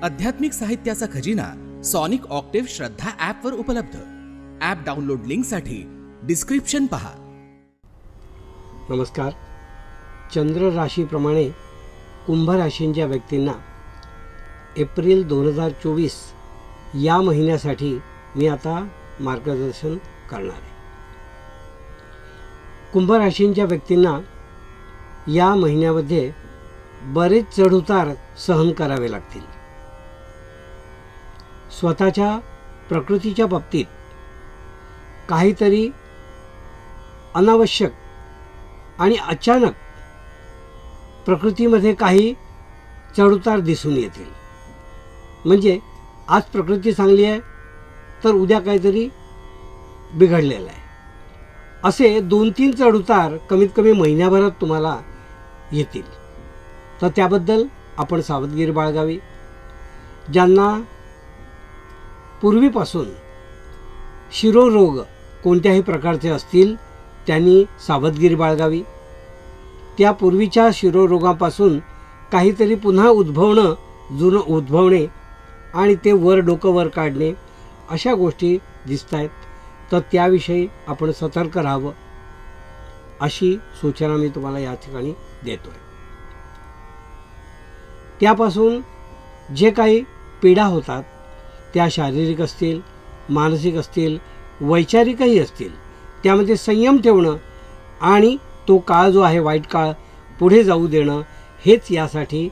आध्यात्मिक साहित्याचा खजिना सॉनिक ऑक्टेव्ह श्रद्धा ॲपवर उपलब्ध। ॲप डाउनलोड लिंकसाठी डिस्क्रिप्शन पहा। नमस्कार। चंद्र राशीप्रमाणे कुंभ राशींच्या व्यक्तींना एप्रिल 2024 या महिन्यासाठी मी आता मार्गदर्शन करणार आहे। कुंभ राशींच्या व्यक्तींना या महिन्यामध्ये बरेच चढउतार सहन करावे लागतील। स्वतःच्या प्रकृतीच्या बाबतीत काहीतरी अनावश्यक आणि अचानक प्रकृतीमध्ये काही चढउतार दिसून येतील। म्हणजे आज प्रकृती चांगली आहे तर उद्या काहीतरी बिघडलेलं आहे, असे 2-3 चढउतार कमीत कमी महिन्याभरात तुम्हाला येतील। तर त्याबद्दल आपण सावधगिरी बाळगावी। ज्यांना पूर्वीपासून शिरोरोग कोणत्याही प्रकारचे असतील त्यांनी सावधगिरी बाळगावी। त्या पूर्वीच्या शिरोरोगापासून काहीतरी पुन्हा जुनं उद्भवणे आणि ते डोकं वर काढणे अशा गोष्टी दिसत आहेत। तर त्याविषयी आपण सतर्क राहावं अशी सूचना मी तुम्हाला या ठिकाणी देतोय। त्यापासून जे काही पीडा होतात त्या शारीरिक असतील, मानसिक असतील, वैचारिकही असतील, त्यामध्ये संयम ठेवणं आणि तो काळ जो आहे वाईट काळ पुढे जाऊ देणं हेच यासाठी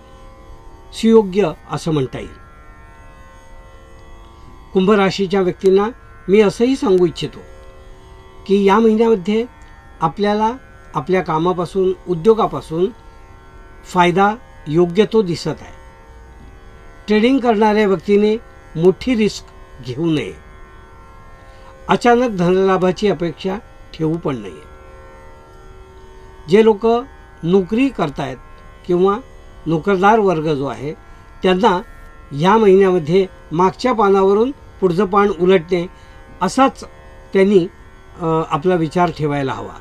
सुयोग्य असं म्हणता येईल। कुंभ राशीच्या व्यक्तींना मी असंही सांगू इच्छितो की या महिन्यामध्ये आपल्याला आपल्या कामापासून उद्योगापासून फायदा योग्य तो दिसत आहे। ट्रेडिंग करणाऱ्या व्यक्तीने मोठी रिस्क घेऊ नये। अचानक धनलाभाची अपेक्षा ठेवू पण नये। जे लोक नोकरी करतायत किंवा नोकरदार वर्ग जो आहे त्यांना ह्या महिन्यामध्ये मागच्या पानावरून पुढचं पान उलटणे असाच त्यांनी आपला विचार ठेवायला हवा।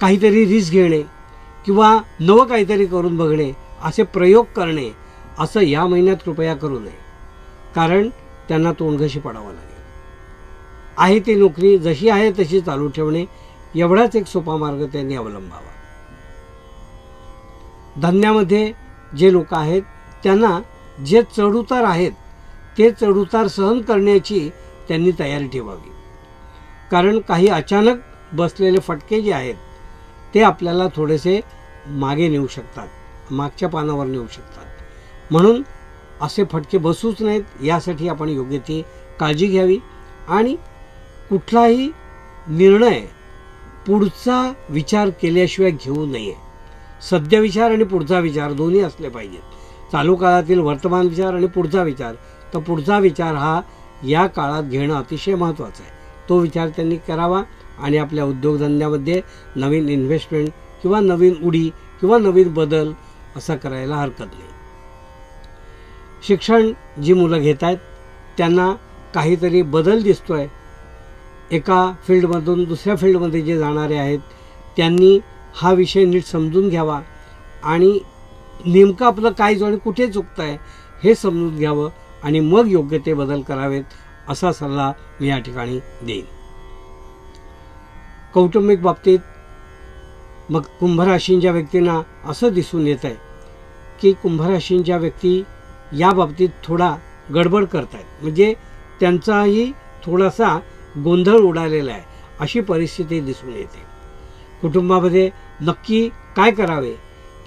काहीतरी रिस्क घेणे किंवा नवं काहीतरी करून बघणे असे प्रयोग करणे असं या महिन्यात कृपया करू नये, कारण त्यांना तोंडघशी पडावं लागेल। आहे ती नोकरी जशी आहे तशी चालू ठेवणे एवढाच एक सोपा मार्ग त्यांनी अवलंबावा। धंद्यामध्ये जे लोक आहेत त्यांना जे चढउतार आहेत ते चढउतार सहन करण्याची त्यांनी तयारी ठेवावी, कारण काही अचानक बसलेले फटके जे आहेत ते आपल्याला थोडेसे मागे नेऊ शकतात, मागच्या पानावर नेऊ शकतात। म्हणून असे फटके बसूच नाहीत यासाठी आपण योग्य ती काळजी घ्यावी आणि कुठलाही निर्णय पुढचा विचार केल्याशिवाय घेऊ नये। सध्या विचार आणि पुढचा विचार दोन्ही असले पाहिजेत। चालू काळातील वर्तमान विचार आणि पुढचा विचार, तर पुढचा विचार हा या काळात घेणं अतिशय महत्त्वाचं आहे। तो विचार त्यांनी करावा आणि आपल्या उद्योगधंद्यामध्ये नवीन इन्व्हेस्टमेंट किंवा नवीन उडी किंवा नवीन बदल असा करायला हरकत नाही। शिक्षण जी मुलं घेत आहेत त्यांना काहीतरी बदल दिसतोय। एका फील्डमधून दुसऱ्या फील्डमध्ये जे जाणारे आहेत त्यांनी हा विषय नीट समजून घ्यावा आणि नेमकं आपलं काय आणि कुठे चुकतं आहे हे समजून घ्यावं आणि मग योग्य ते बदल करावेत असा सल्ला मी या ठिकाणी देईन। कौटुंबिक बाबतीत मग कुंभ राशींच्या व्यक्तींना असं दिसून येत आहे की कुंभ राशींच्या व्यक्ती या बाबतीत थोडा गडबड करतायत, म्हणजे त्यांचाही थोडासा गोंधळ उडालेला आहे अशी परिस्थिती दिसून येते। कुटुंबामध्ये नक्की काय करावे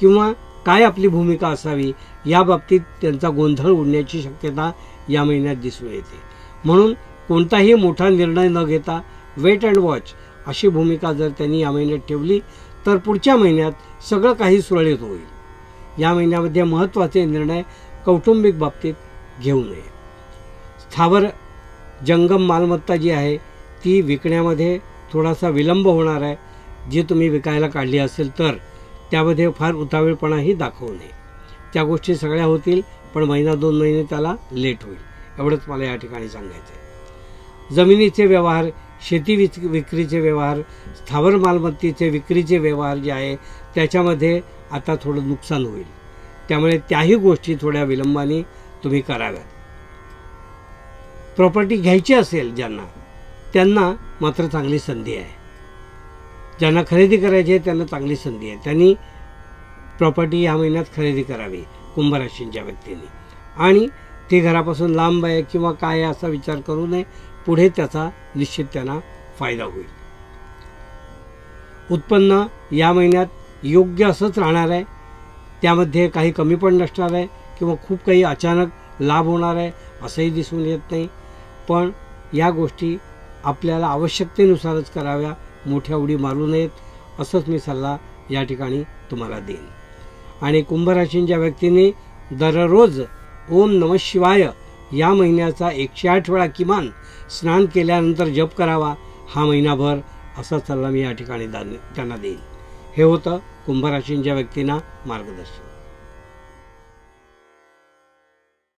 किंवा काय आपली भूमिका असावी या बाबतीत त्यांचा गोंधळ उडण्याची शक्यता या महिन्यात दिसून येते। म्हणून कोणताही मोठा निर्णय न घेता वेट अँड वॉच अशी भूमिका जर त्यांनी या महिन्यात ठेवली तर पुढच्या महिन्यात सगळं काही सुरळीत होईल। या महिन्यामध्ये महत्त्वाचे निर्णय कौटुंबिक बाबतीत घेऊ नये। स्थावर जंगम मालमत्ता जी आहे ती विकण्यामध्ये थोडासा विलंब होणार आहे। जे तुम्ही विकायला काढली असेल तर त्यामध्ये फार उतावीळपणाही दाखवू नये। त्या गोष्टी सगळ्या होतील पण 1-2 महिने त्याला लेट होईल, एवढंच मला या ठिकाणी सांगायचं आहे। जमिनीचे व्यवहार, शेती विक्रीचे व्यवहार, स्थावर मालमत्तेचे विक्रीचे व्यवहार जे आहे त्याच्यामध्ये आता थोडं नुकसान होईल। त्यामुळे त्याही गोष्टी थोड्या विलंबाने तुम्ही कराव्यात. प्रॉपर्टी घ्यायची असेल ज्यांना, त्यांना मात्र चांगली संधी आहे. ज्यांना खरेदी करायची आहे त्यांना चांगली संधी आहे. त्यांनी प्रॉपर्टी या महिन्यात खरेदी करावी कुंभ राशींच्या व्यक्तींनी. आणि ते घरापासून लांब आहे किंवा काय आहे असा विचार करू नये. पुढे त्याचा निश्चित त्यांना फायदा होईल. उत्पन्न या महिन्यात योग्य असंच राहणार आहे. त्यामध्ये काही कमी पण नसणार आहे किंवा खूप काही अचानक लाभ होणार आहे असंही दिसून येत नाही. पण या गोष्टी आपल्याला आवश्यकतेनुसारच कराव्या, मोठ्या उडी मारू नयेत असंच मी सल्ला या ठिकाणी तुम्हाला देईन. आणि कुंभ राशींच्या व्यक्तींनी दररोज ओम नमः शिवाय या महिन्याचा 108 वेळा किमान स्नान केल्यानंतर जप करावा हा महिनाभर, असा सल्ला मी या ठिकाणी त्यांना देईन. हे होतं कुंभ राशींच्या व्यक्तींना मार्गदर्शन.